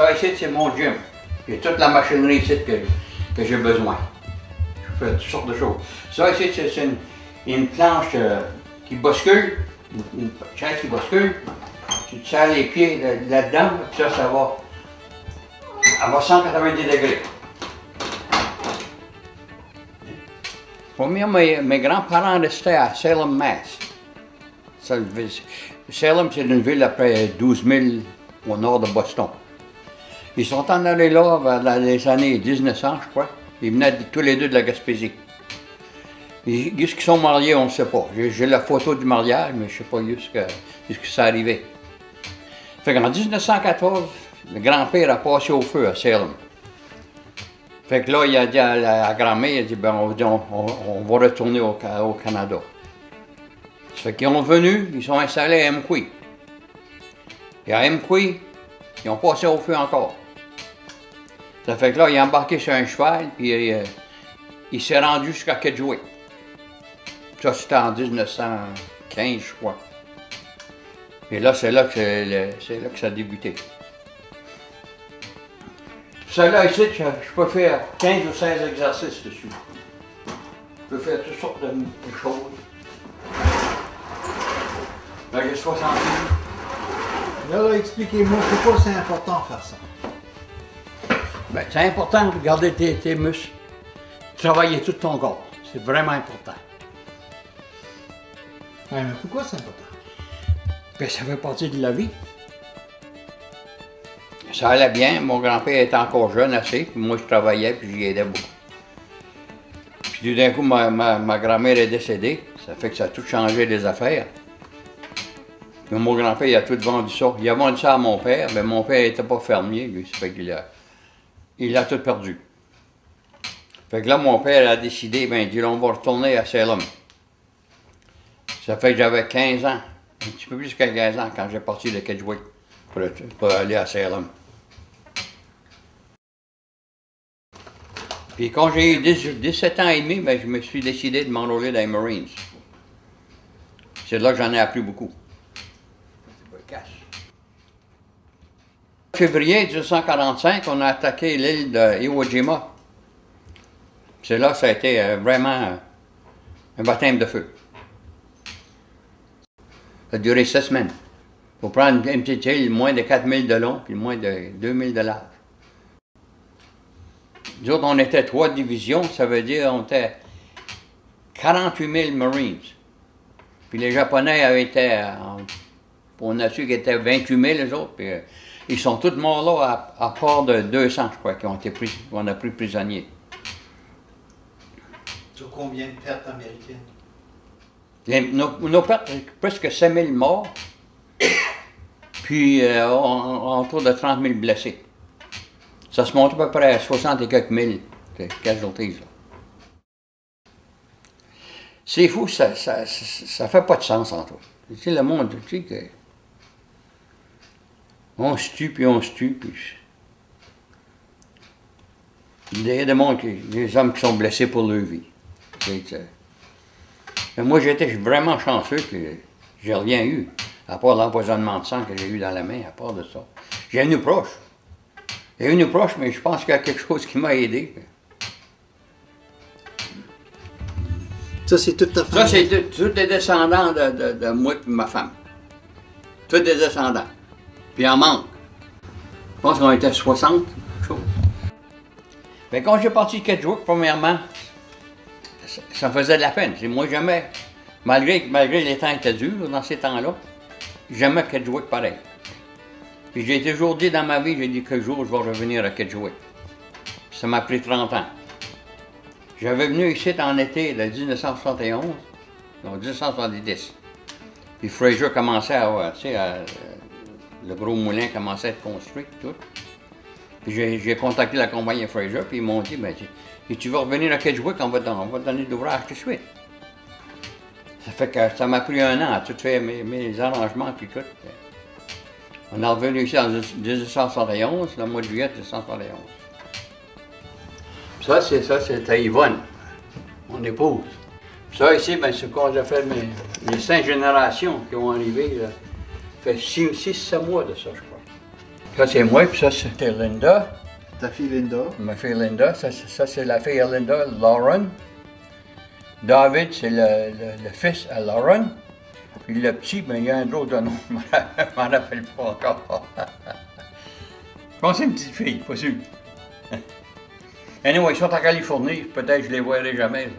Ça ici, c'est mon gym. J'ai toute la machinerie ici que j'ai besoin. Je fais toutes sortes de choses. Ça ici, c'est une planche qui bascule, une chaise qui bascule. Tu te serres les pieds là-dedans, puis ça va à 190 degrés. Premièrement, mes grands-parents restaient à Salem, Mass. Salem, c'est une ville à près 12 000 au nord de Boston. Ils sont en allés là vers les années 1900, je crois. Ils venaient tous les deux de la Gaspésie. Est-ce qu'ils sont mariés, on ne sait pas. J'ai la photo du mariage, mais je ne sais pas jusqu'à ça arrivé. Fait qu'en 1914, le grand-père a passé au feu à Salem. Fait que là, il a dit à la grand-mère, il a dit, ben, on va retourner au Canada. Ça fait qu'ils sont venus, ils sont installés à Amqui. Et à Amqui, ils ont passé au feu encore. Ça fait que là, il a embarqué sur un cheval, puis il s'est rendu jusqu'à Kedgewick. Ça, c'était en 1915, je crois. Et là, c'est là que ça a débuté. Celle-là ici, je peux faire 15 ou 16 exercices dessus. Je peux faire toutes sortes de choses. Là, j'ai 60 ans. Là, expliquez-moi pourquoi c'est important de faire ça. Ben, c'est important de garder tes muscles, travailler tout ton corps. C'est vraiment important. Ouais, mais pourquoi c'est important? Ben, ça fait partie de la vie. Ça allait bien, mon grand-père était encore jeune assez, puis moi je travaillais, puis j'y aidais beaucoup. Puis tout d'un coup, ma grand-mère est décédée, ça fait que ça a tout changé les affaires. Puis mon grand-père, il a tout vendu ça. Il a vendu ça à mon père, mais mon père n'était pas fermier, lui, ça fait qu'il a tout perdu. Fait que là, mon père a décidé, ben, il dit, on va retourner à Salem. Ça fait que j'avais 15 ans, un petit peu plus que 15 ans, quand j'ai parti de Kedgewick pour aller à Salem. Puis quand j'ai eu 17 ans et demi, ben, je me suis décidé de m'enrôler dans les Marines. C'est là que j'en ai appris beaucoup. En février 1945, on a attaqué l'île de Iwo Jima. C'est là que ça a été vraiment un baptême de feu. Ça a duré 6 semaines. Il faut prendre une petite île moins de 4000 de long puis moins de 2000 de large. Nous autres, on était 3 divisions, ça veut dire qu'on était 48 000 Marines. Puis les Japonais avaient été, on a su qu'ils étaient 28 000 les autres, puis ils sont tous morts là, à part de 200, je crois, qu'on a pris prisonniers. Sur combien de pertes américaines? Nos pertes, presque 5 000 morts, puis autour de 30 000 blessés. Ça se monte à peu près à 60 et quelques mille de casualties. C'est fou, ça fait pas de sens entre eux. Tu sais, le monde, tu sais que... On se tue, puis on se tue, puis... Il y a des hommes qui sont blessés pour leur vie. Mais moi, j'étais vraiment chanceux, puis j'ai rien eu, à part l'empoisonnement de sang que j'ai eu dans la main, à part de ça. J'ai une proche. J'ai une proche, mais je pense qu'il y a quelque chose qui m'a aidé. Ça, c'est toute ta famille? Ça, c'est tous les descendants de moi et ma femme. Tous des descendants. Puis il en manque. Je pense qu'on était 60, quelque chose. Mais quand j'ai parti de Kedgewick, premièrement, ça me faisait de la peine. Moi, jamais, malgré les temps étaient durs dans ces temps-là, jamais Kedgewick pareil. Puis j'ai toujours dit dans ma vie, j'ai dit qu'un jour je vais revenir à Kedgewick. Ça m'a pris 30 ans. J'avais venu ici en été de 1971, donc 1970. Puis Fraser commençait à, tu sais, le gros moulin commençait à être construit, tout. Puis j'ai contacté la compagnie Fraser, puis ils m'ont dit, ben, si tu veux revenir à Kedgewick, on va te donner de l'ouvrage tout de suite. Ça fait que ça m'a pris 1 an à tout faire mes arrangements, puis tout. On est revenu ici en 1971, le mois de juillet 1971. Ça, c'était Yvonne, mon épouse. Ça, ici, ben, c'est quand j'ai fait les 5 générations qui ont arrivé. Ça fait 6-7 mois de ça, je crois. Ça, c'est moi, puis ça, c'était Linda. Ta fille Linda. Ma fille Linda. Ça, c'est la fille à Linda, Lauren. David, c'est le fils à Lauren. Puis le petit, ben, il y a un autre nom, je m'en rappelle pas encore. Je pense que c'est une petite fille, pas sûr. Anyway, ils sont en Californie, peut-être que je les verrai jamais. Ça.